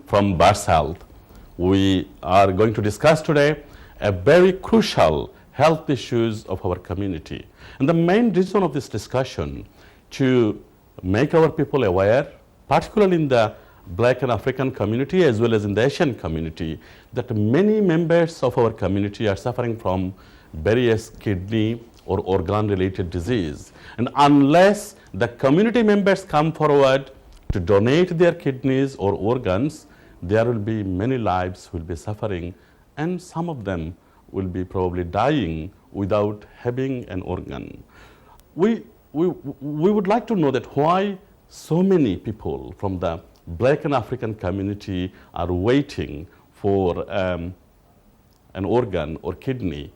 from Birth Health. We are going to discuss today a very crucial health issues of our community. And the main reason of this discussion to make our people aware, particularly in the Black and African community as well as in the Asian community, that many members of our community are suffering from various kidney or organ-related disease. And unless the community members come forward to donate their kidneys or organs, there will be many lives will be suffering, and some of them will be probably dying without having an organ. We would like to know that why so many people from the Black and African community are waiting for an organ or kidney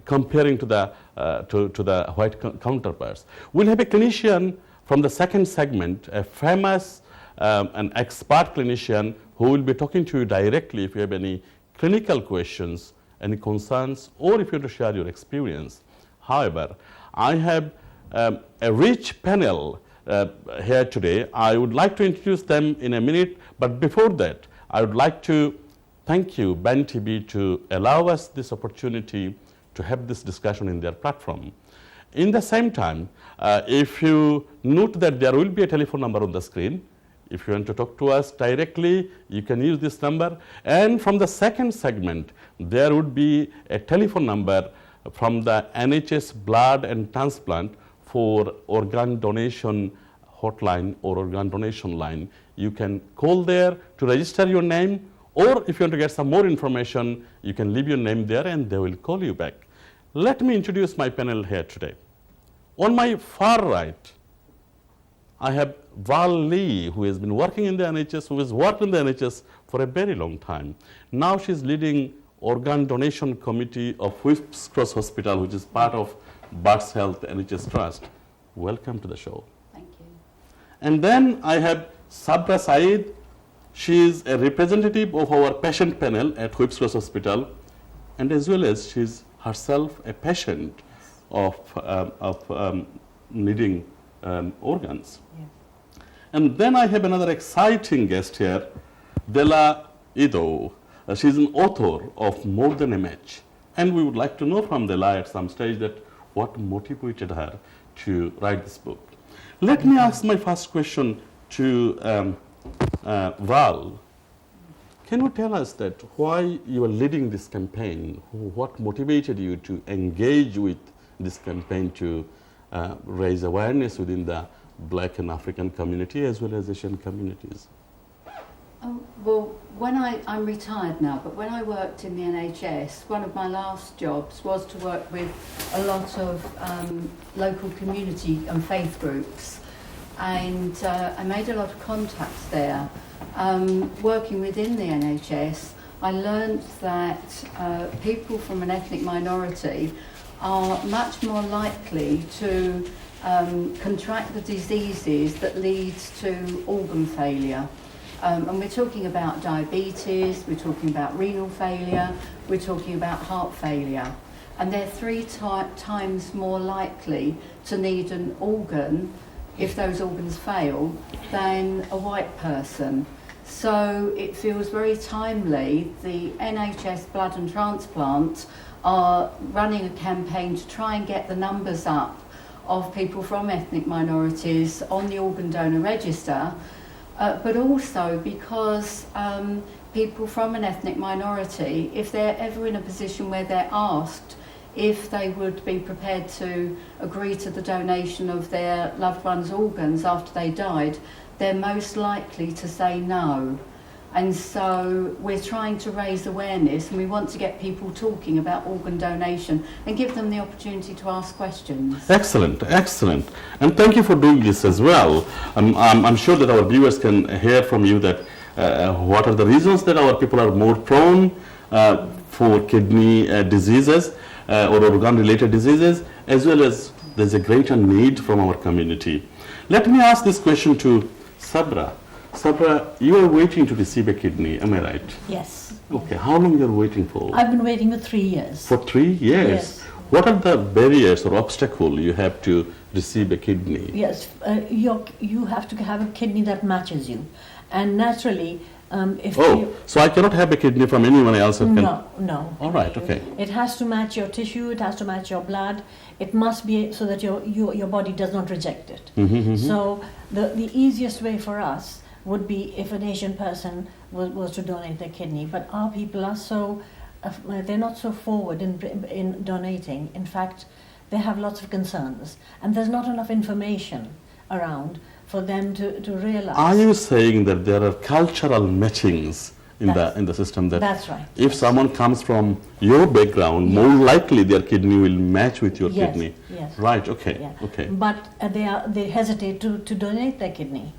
comparing to the white counterparts. We'll have a clinician from the second segment, a famous an expert clinician who will be talking to you directly if you have any clinical questions, any concerns, or if you want to share your experience. However, I have a rich panel here today. I would like to introduce them in a minute, but before that, I would like to thank you, Ben TV, to allow us this opportunity to have this discussion in their platform. In the same time, if you note that there will be a telephone number on the screen. If you want to talk to us directly, you can use this number. And from the second segment, there would be a telephone number from the NHS Blood and Transplant for organ donation hotline or organ donation line. You can call there to register your name, or if you want to get some more information, you can leave your name there and they will call you back. Let me introduce my panel here today. On my far right, I have Val Lee, who has been working in the NHS, who has worked in the NHS for a very long time. Now she's leading organ donation committee of Whips Cross Hospital, which is part of Birth Health NHS Trust. Welcome to the show. Thank you. And then I have Sabra Saeed. She is a representative of our patient panel at Whips Cross Hospital, and as well as she's herself a patient of needing organs. Yes. And then I have another exciting guest here, Dela Ido. She's an author of More Than a Match. And we would like to know from Dela at some stage that what motivated her to write this book. Let me ask my first question to Val. Can you tell us that why you are leading this campaign? What motivated you to engage with this campaign to raise awareness within the Black and African community as well as Asian communities? Well, I'm retired now, but when I worked in the NHS, one of my last jobs was to work with a lot of local community and faith groups, and I made a lot of contacts there. Working within the NHS, I learned that people from an ethnic minority are much more likely to contract the diseases that lead to organ failure. And we're talking about diabetes, we're talking about renal failure, we're talking about heart failure. And they're 3 times more likely to need an organ if those organs fail than a white person. So it feels very timely. The NHS Blood and Transplant are running a campaign to try and get the numbers up of people from ethnic minorities on the organ donor register, but also because people from an ethnic minority, if they're ever in a position where they're asked if they would be prepared to agree to the donation of their loved one's organs after they died, they're most likely to say no. And so we're trying to raise awareness, and we want to get people talking about organ donation and give them the opportunity to ask questions. Excellent, excellent. And thank you for doing this as well. I'm sure that our viewers can hear from you that what are the reasons that our people are more prone for kidney diseases or organ-related diseases, as well as there's a greater need from our community. Let me ask this question to Sabra. Sabra, you are waiting to receive a kidney, am I right? Yes. Okay, how long you are waiting for? I've been waiting for 3 years. For 3 years? Yes. What are the barriers or obstacles you have to receive a kidney? Yes, you have to have a kidney that matches you. And naturally, If So I cannot have a kidney from anyone else? No. All right, okay. It has to match your tissue, it has to match your blood. It must be so that your body does not reject it. So the easiest way for us would be if an Asian person was to donate their kidney. But our people are they're not so forward in donating. In fact, they have lots of concerns. And there's not enough information around for them to realize. Are you saying that there are cultural matchings in the system, that that's right. if someone comes from your background, more likely their kidney will match with your kidney? Yes. Right, okay. Yeah. Okay. But they hesitate to donate their kidney.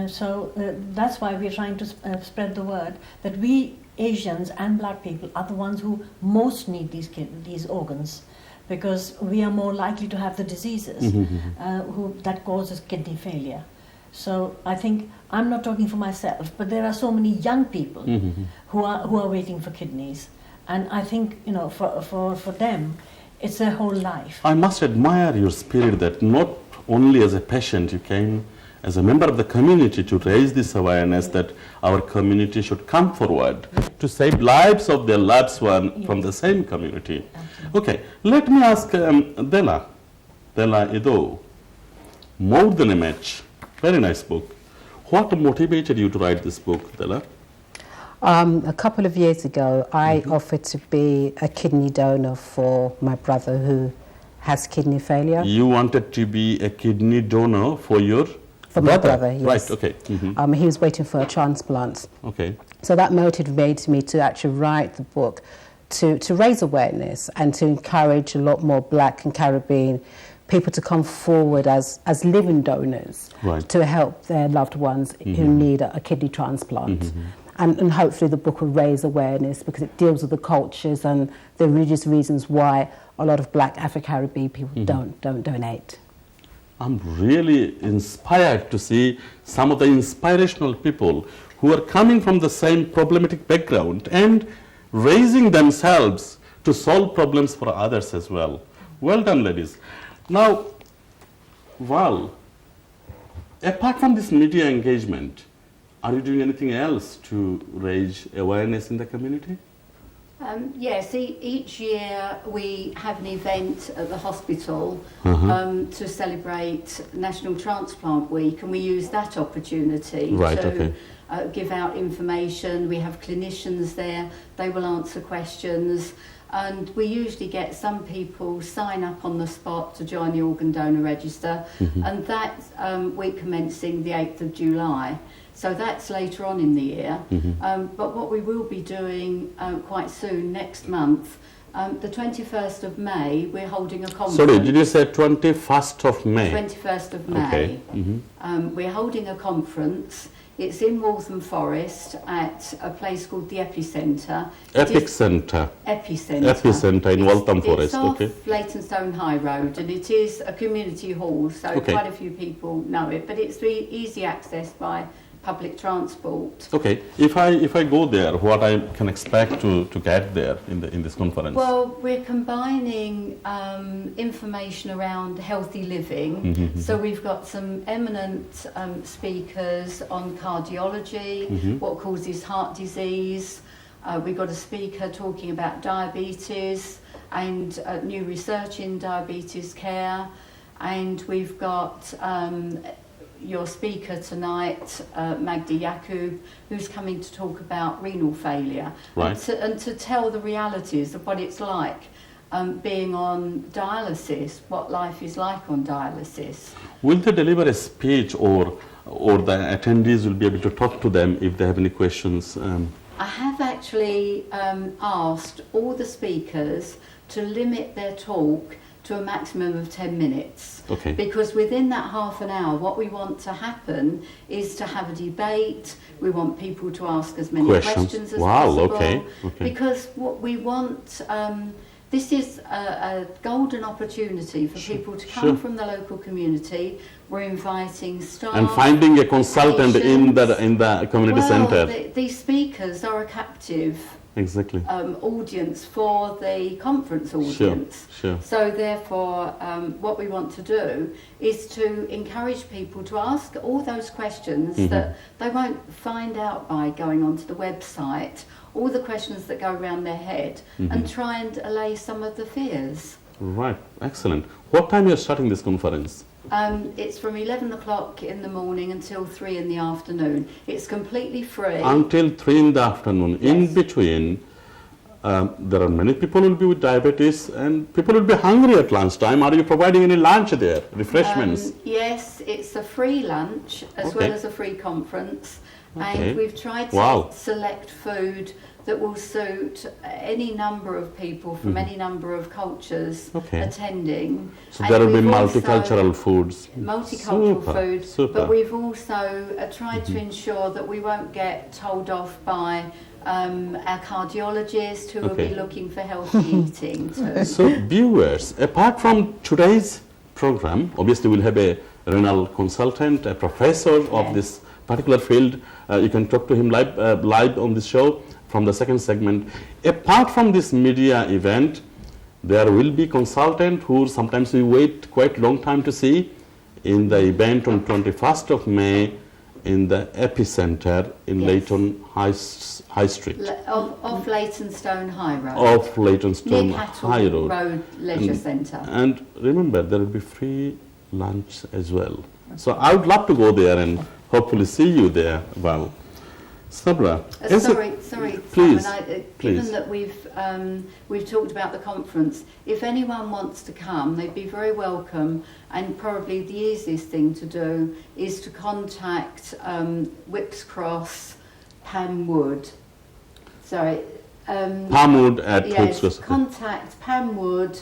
So that's why we're trying to spread the word that we Asians and black people are the ones who most need these organs, because we are more likely to have the diseases that causes kidney failure. So I think, I'm not talking for myself, but there are so many young people who are waiting for kidneys, and I think, you know, for them, it's their whole life. I must admire your spirit that not only as a patient, you came as a member of the community to raise this awareness that our community should come forward to save lives of their loved one from the same community. Okay, let me ask Della Ido, More Than a Match, very nice book. What motivated you to write this book, Della? A couple of years ago, I offered to be a kidney donor for my brother who has kidney failure. You wanted to be a kidney donor for your my brother, yes. Right, okay. He was waiting for a transplant. Okay. So that motivated me to actually write the book to raise awareness and to encourage a lot more Black and Caribbean people to come forward as living donors to help their loved ones who need a kidney transplant. And hopefully the book will raise awareness, because it deals with the cultures and the religious reasons why a lot of Black Afro-Caribbean people don't donate. I'm really inspired to see some of the inspirational people who are coming from the same problematic background and raising themselves to solve problems for others as well. Well done, ladies. Now, Val, apart from this media engagement, are you doing anything else to raise awareness in the community? Yes, each year we have an event at the hospital to celebrate National Transplant Week, and we use that opportunity to give out information. We have clinicians there, they will answer questions, and we usually get some people sign up on the spot to join the organ donor register, and that week commencing the 8th of July. So that's later on in the year. But what we will be doing quite soon, next month, the 21st of May, we're holding a conference. Sorry, did you say 21st of May? 21st of May. Okay. We're holding a conference. It's in Waltham Forest at a place called the Epicenter. Epicenter in Waltham Forest. It's off Leytonstone High Road, and it is a community hall, so quite a few people know it. But it's easy access by public transport. Okay, if I go there, what I can expect to get there in this conference? Well, we're combining information around healthy living. So we've got some eminent speakers on cardiology, what causes heart disease. We've got a speaker talking about diabetes and new research in diabetes care, and we've got your speaker tonight, Magdi Yaqub, who's coming to talk about renal failure and to tell the realities of what it's like being on dialysis, what life is like on dialysis. Will they deliver a speech, or the attendees will be able to talk to them if they have any questions? I have actually asked all the speakers to limit their talk to a maximum of 10 minutes. Okay. Because within that half an hour, what we want to happen is to have a debate. We want people to ask as many questions as possible. Okay. Because what we want, this is a golden opportunity for people to come from the local community. We're inviting staff. And finding a consultant in the community center. These speakers are a captive exactly. Audience for the conference audience. Sure. So therefore, what we want to do is to encourage people to ask all those questions that they won't find out by going onto the website, all the questions that go around their head, and try and allay some of the fears. Right, excellent. What time you're starting this conference? It's from 11 o'clock in the morning until 3 in the afternoon. It's completely free. Until 3 in the afternoon. Yes. In between, there are many people who will be with diabetes and people will be hungry at lunchtime. Are you providing any lunch there, refreshments? Yes, it's a free lunch as well as a free conference. Okay. And we've tried to Wow. select food that will suit any number of people from any number of cultures attending. So And there will be we've also- multicultural foods. Multicultural food, Super. but we've also tried to ensure that we won't get told off by our cardiologist who will be looking for healthy eating too. So viewers, apart from today's program, obviously we'll have a renal consultant, a professor of this particular field. You can talk to him live on this show from the second segment. Apart from this media event, there will be consultant who sometimes we wait quite long time to see in the event on 21st of May in the epicenter in Leighton High Street. Off Leytonstone High Road. Of Leytonstone Near Cattle High Road. Leisure Centre. And remember, there will be free lunch as well. So I would love to go there and hopefully see you there. Well, Sabra. Sorry, Please, Simon. please. Given that we've talked about the conference, if anyone wants to come, they'd be very welcome. And probably the easiest thing to do is to contact Whipps Cross, Pam Wood. Pam Wood at Whipps Cross. Contact Pam Wood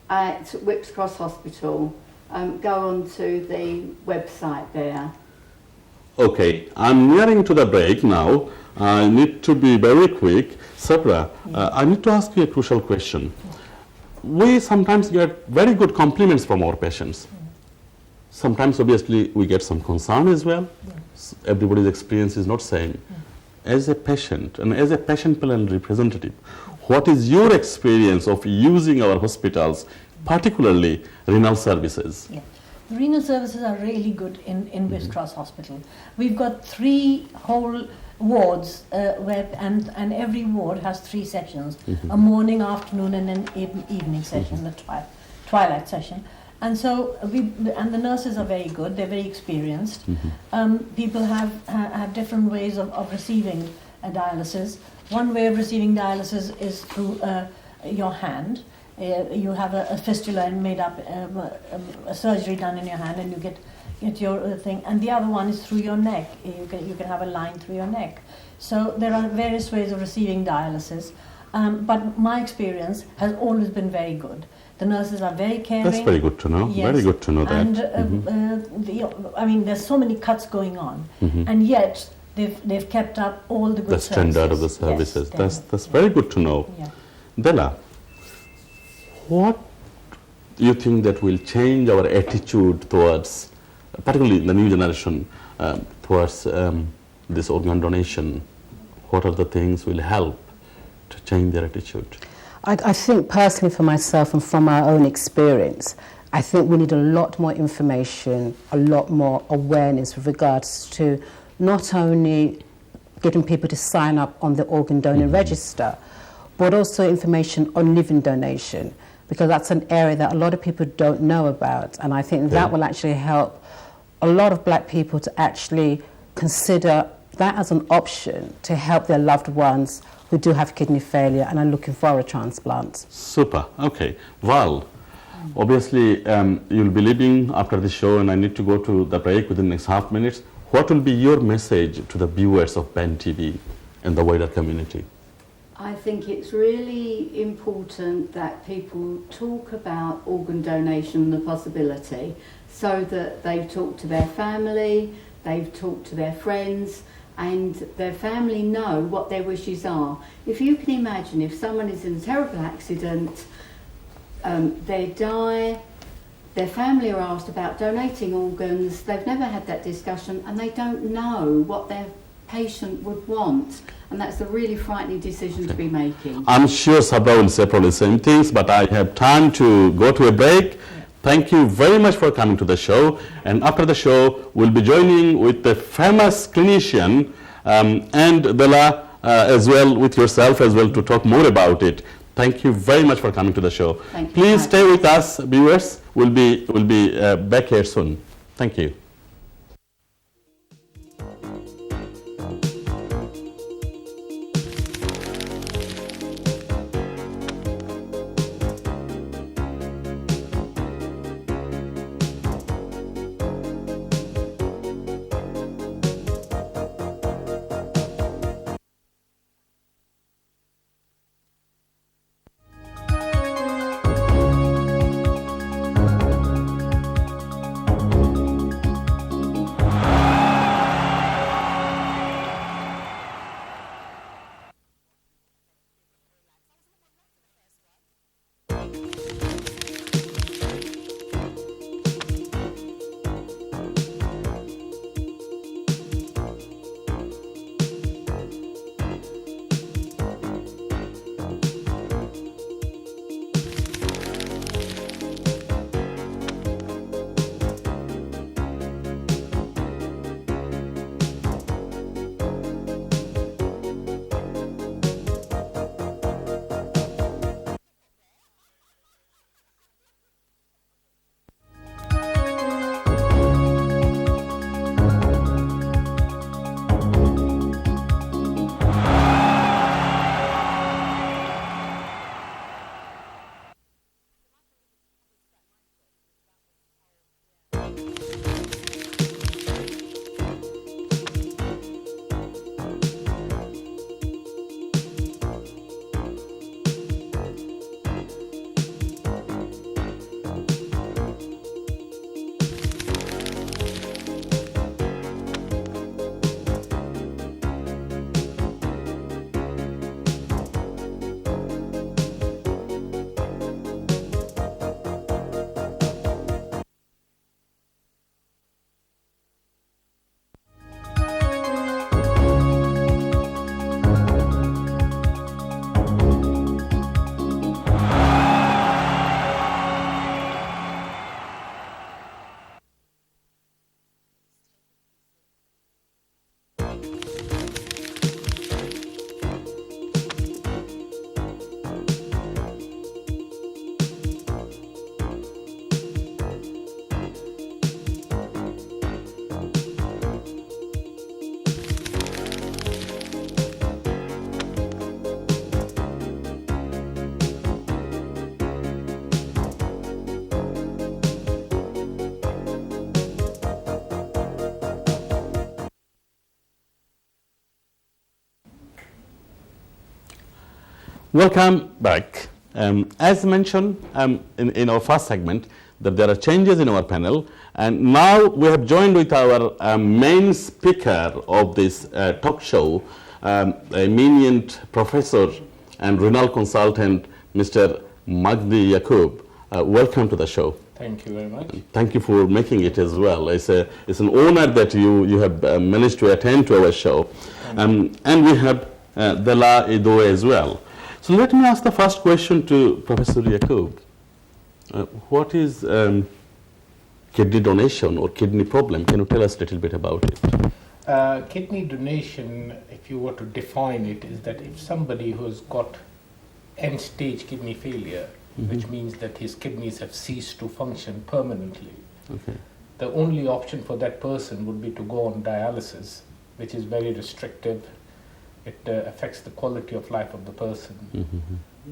at Whipps Cross Hospital. Go on to the website there. Okay, I'm nearing to the break now. I need to be very quick. Sabra, I need to ask you a crucial question. We sometimes get very good compliments from our patients. Sometimes, obviously, we get some concern as well. Everybody's experience is not same. As a patient and as a patient plan representative, what is your experience of using our hospitals, particularly renal services? The renal services are really good in Whipps Cross Hospital. We've got 3 whole wards and every ward has 3 sessions, a morning, afternoon and an evening session, the twilight session. And so the nurses are very good, they're very experienced. People have different ways of receiving dialysis. One way of receiving dialysis is through your hand. You have a fistula and made up a surgery done in your hand, and you get your thing. And the other one is through your neck. You can have a line through your neck. So there are various ways of receiving dialysis. But my experience has always been very good. The nurses are very caring. That's very good to know. Yes. Very good to know that. And there's so many cuts going on, and yet they've kept up all the good the standard of the services. Yes, that's very good to know. Yeah. Della, what do you think that will change our attitude towards, particularly the new generation, towards this organ donation? What are the things will help to change their attitude? I think personally for myself and from our own experience, I think we need a lot more information, a lot more awareness with regards to not only getting people to sign up on the organ donor register, but also information on living donation, because that's an area that a lot of people don't know about. And I think that will actually help a lot of black people to actually consider that as an option to help their loved ones who do have kidney failure and are looking for a transplant. Super. Okay. Val, obviously you'll be leaving after the show and I need to go to the break within the next half minutes. What will be your message to the viewers of Ben TV and the wider community? I think it's really important that people talk about organ donation and the possibility, so that they've talked to their family, they've talked to their friends, and their family know what their wishes are. If you can imagine, if someone is in a terrible accident, they die, their family are asked about donating organs, they've never had that discussion and they don't know what their patient would want. And that's a really frightening decision to be making. I'm sure Sabra will say probably the same things, but I have time to go to a break. Thank you very much for coming to the show. And after the show, we'll be joining with the famous clinician and Bella as well, with yourself as well, to talk more about it. Thank you very much for coming to the show. Thank you. Please stay with us, viewers. We'll be back here soon. Thank you. Welcome back. As mentioned in our first segment, that there are changes in our panel, and now we have joined with our main speaker of this talk show, eminent professor and renal consultant, Mr. Magdi Yaqub. Welcome to the show. Thank you very much. Thank you for making it as well. It's an honor that you have managed to attend to our show. And we have Dela Edo as well. So let me ask the first question to Professor Yaqub. What is kidney donation or kidney problem? Can you tell us a little bit about it? Kidney donation, if you were to define it, is that if somebody who's got end-stage kidney failure, which means that his kidneys have ceased to function permanently, the only option for that person would be to go on dialysis, which is very restrictive. It affects the quality of life of the person.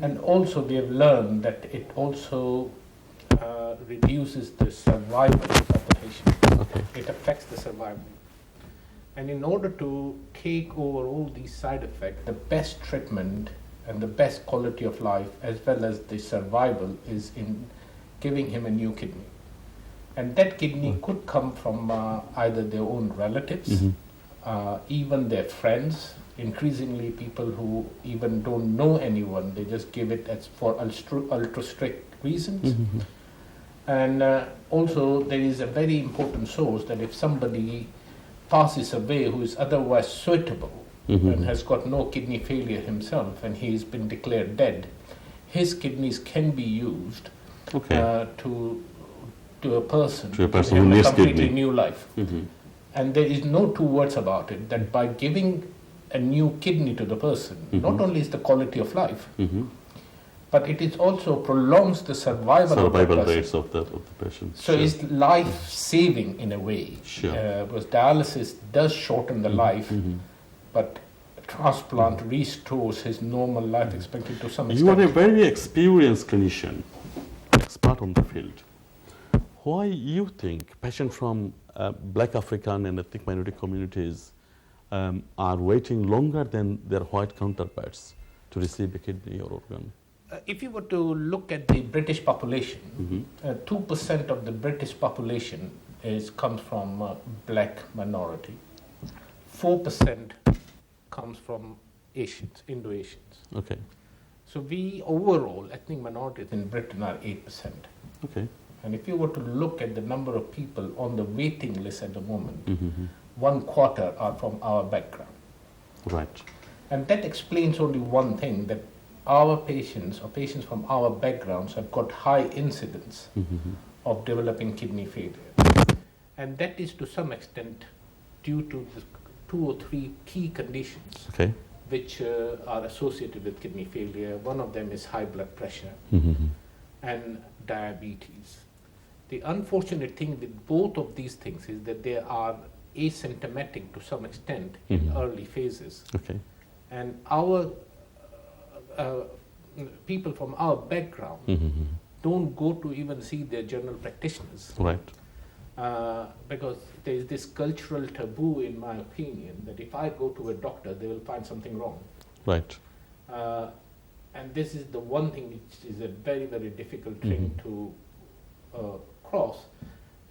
And also we have learned that it also reduces the survival of the patient. It affects the survival. And in order to take over all these side effects, the best treatment and the best quality of life as well as the survival is in giving him a new kidney. And that kidney could come from either their own relatives, even their friends. Increasingly people who even don't know anyone, they just give it as for ultra strict reasons. And also there is a very important source that if somebody passes away who is otherwise suitable and has got no kidney failure himself and he's been declared dead, his kidneys can be used to a person who give him a needs completely kidney. new life. And there is no two words about it, that by giving a new kidney to the person, not only is the quality of life, but it is also prolongs the survival of the person. rates of the patient. So it's life-saving in a way. Sure. Because dialysis does shorten the life, but transplant restores his normal life expectancy to some extent. You are a very experienced clinician, expert on the field. Why you think patients from Black African and ethnic minority communities are waiting longer than their white counterparts to receive a kidney or organ? If you were to look at the British population, 2% of the British population comes from black minority. 4% comes from Asians, Indo-Asians. Okay. So we overall, ethnic minorities in Britain are 8%. Okay. And if you were to look at the number of people on the waiting list at the moment, 1/4 are from our background. Right. And that explains only one thing, that our patients or patients from our backgrounds have got high incidence of developing kidney failure. And that is to some extent due to the 2 or 3 key conditions which are associated with kidney failure. One of them is high blood pressure and diabetes. The unfortunate thing with both of these things is that they are asymptomatic to some extent in early phases. Okay. And our people from our background don't go to even see their general practitioners. Right. Because there is this cultural taboo, in my opinion, that if I go to a doctor, they will find something wrong. Right. And this is the one thing which is a very, very difficult thing to cross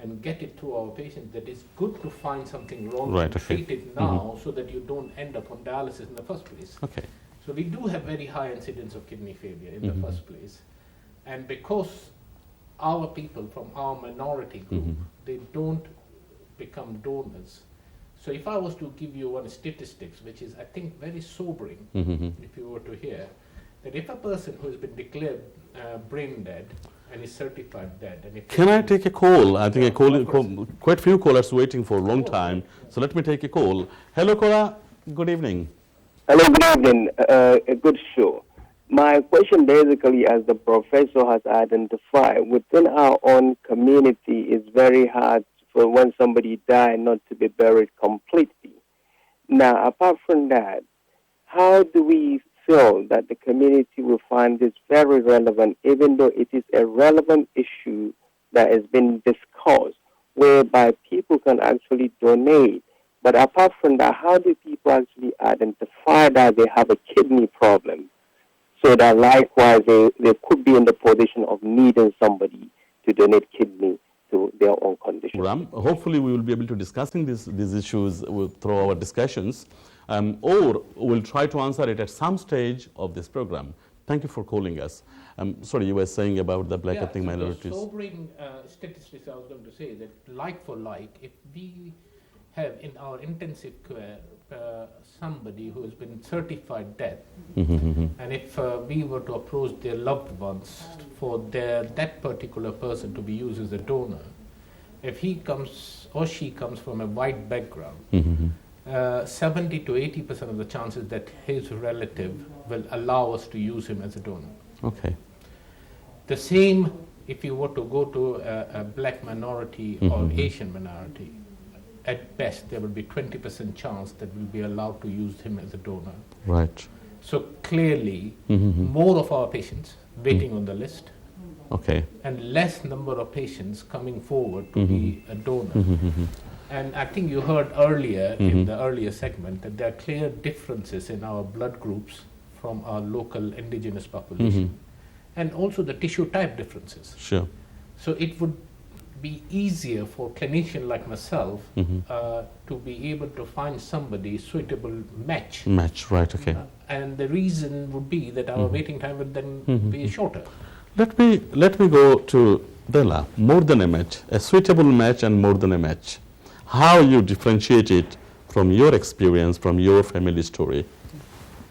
and get it to our patients, that it's good to find something wrong and treat it now so that you don't end up on dialysis in the first place. Okay. So we do have very high incidence of kidney failure in the first place. And because our people from our minority group, they don't become donors. So if I was to give you one statistics, which is I think very sobering, if you were to hear, that if a person who has been declared brain dead and is certified dead, and if Can I take a call? I think quite few callers waiting for a long time. So let me take a call. Hello, caller. Good evening. Hello, good evening. A good show. My question basically, as the professor has identified, within our own community, it's very hard for when somebody dies not to be buried completely. Now, apart from that, how do we feel that the community will find this very relevant, even though it is a relevant issue that has been discussed, whereby people can actually donate? But apart from that, how do people actually identify that they have a kidney problem, so that likewise they could be in the position of needing somebody to donate kidney to their own condition? Hopefully we will be able to discussing these issues through our discussions, or we'll try to answer it at some stage of this program. Thank you for calling us. Sorry, you were saying about the black ethnic minorities. The sobering statistics I was going to say, that like for like, if we have in our intensive care somebody who has been certified dead, and if we were to approach their loved ones for that particular person to be used as a donor, if he comes or she comes from a white background, 70 to 80% of the chances that his relative will allow us to use him as a donor. Okay. The same if you were to go to a black minority or Asian minority. At best, there will be 20% chance that we'll be allowed to use him as a donor. Right. So clearly, more of our patients waiting on the list, and less number of patients coming forward to be a donor. And I think you heard earlier in the earlier segment that there are clear differences in our blood groups from our local indigenous population, and also the tissue type differences. Sure. So it would be easier for clinician like myself to be able to find somebody suitable match. Right, okay. And the reason would be that our waiting time would then be shorter. Let me go to Della. More than a match, a suitable match and more than a match. how you differentiate it from your experience, from your family story.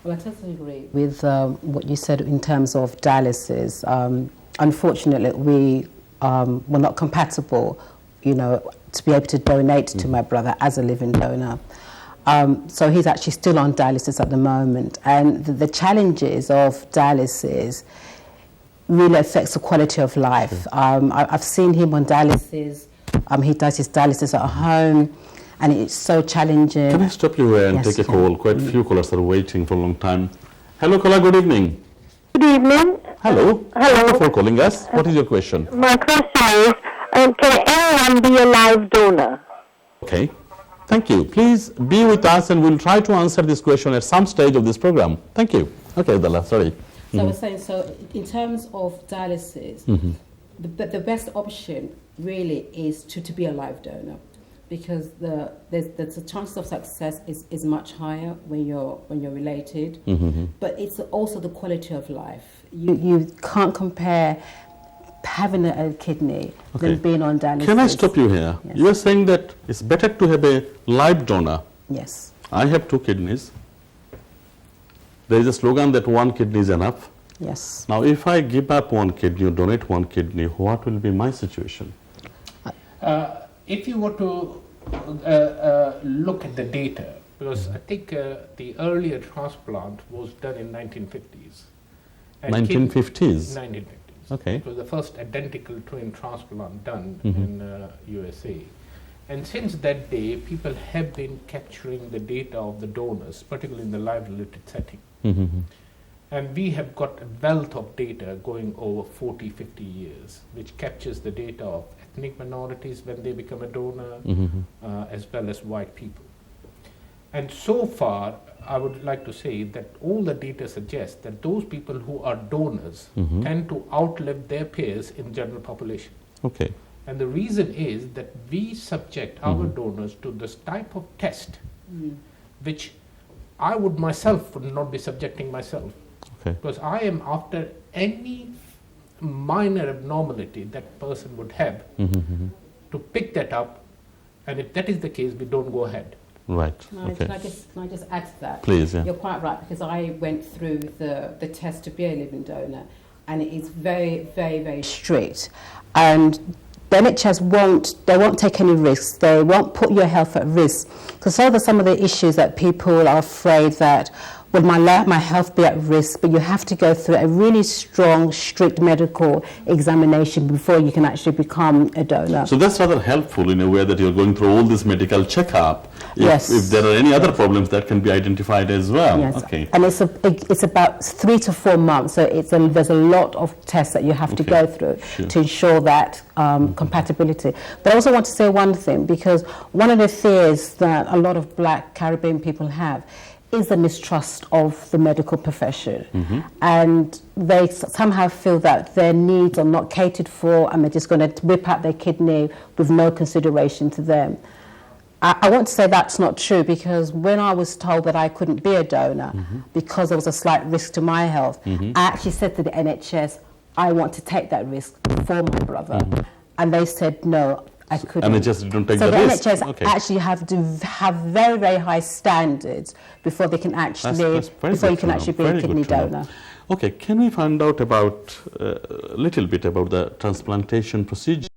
Well, I totally agree with what you said in terms of dialysis. Unfortunately, we were not compatible, you know, to be able to donate to my brother as a living donor. So he's actually still on dialysis at the moment. And the challenges of dialysis really affects the quality of life. I've seen him on dialysis. He does his dialysis at home, and it's so challenging. Can I stop you here and Yes, take a you can. call? Quite a few callers are waiting for a long time. Hello, caller, good evening. Good evening. Hello. Hello. Thank you for calling us. What is your question? My question is, can anyone be a live donor? Okay. Thank you. Please be with us and we'll try to answer this question at some stage of this program. Thank you. Okay, Dalla, sorry. So I was saying, so in terms of dialysis, the best option really is to be a live donor, because the chance of success is much higher when you're related, but it's also the quality of life. You can't compare having a kidney than being on dialysis. Can I stop you here? Yes. You are saying that it's better to have a live donor. Yes. I have 2 kidneys. There is a slogan that 1 kidney is enough. Yes. Now, if I give up 1 kidney or donate 1 kidney, what will be my situation? If you were to look at the data, because I think the earlier transplant was done in 1950s. And 1950s? 1950s. Okay. It was the first identical twin transplant done in USA. And since that day, people have been capturing the data of the donors, particularly in the live-related setting. And we have got a wealth of data going over 40, 50 years, which captures the data of ethnic minorities when they become a donor, as well as white people. And so far, I would like to say that all the data suggests that those people who are donors tend to outlive their peers in general population. Okay. And the reason is that we subject our donors to this type of test, which I would myself would not be subjecting myself. Okay. Because I am after any minor abnormality that person would have to pick that up, and if that is the case, we don't go ahead. Right. Can I Okay. just add to that? Please, yeah. You're quite right, because I went through the test to be a living donor, and it is very, very, very strict. And the NHS won't take any risks. They won't put your health at risk. Because those are some of the issues that people are afraid that, would my health be at risk? But you have to go through a really strong, strict medical examination before you can actually become a donor. So that's rather helpful in a way that you're going through all this medical checkup. Yes. If there are any other problems that can be identified as well. Yes. Okay. And it's about 3 to 4 months, so there's a lot of tests that you have to go through to ensure that compatibility. But I also want to say one thing, because one of the fears that a lot of Black Caribbean people have is the mistrust of the medical profession. And they somehow feel that their needs are not catered for, and they're just going to whip out their kidney with no consideration to them. I want to say that's not true, because when I was told that I couldn't be a donor because there was a slight risk to my health, I actually said to the NHS, I want to take that risk for my brother. And they said, no, I couldn't. NHS don't take so the risk. So the NHS actually have to have very, very high standards before they can actually, before you can actually be a kidney donor. Okay, can we find out about a little bit about the transplantation procedure?